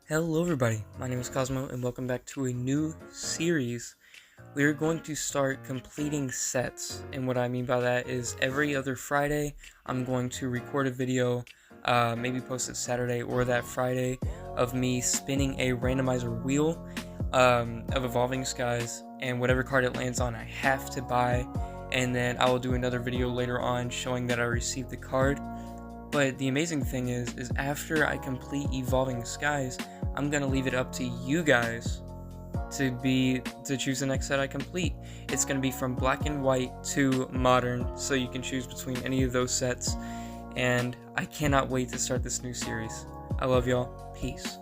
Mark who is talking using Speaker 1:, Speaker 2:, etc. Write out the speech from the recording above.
Speaker 1: Hello everybody, my name is Cosmo and welcome back to a new series. We are going to start completing sets, and what I mean by that is every other Friday I'm going to record a video, maybe post it Saturday or that Friday, of me spinning a randomizer wheel of Evolving Skies, and whatever card it lands on I have to buy, and then I will do another video later on showing that I received the card. But the amazing thing is after I complete Evolving Skies, I'm gonna leave it up to you guys to choose the next set I complete. It's gonna be from Black and White to Modern, so you can choose between any of those sets. And I cannot wait to start this new series. I love y'all. Peace.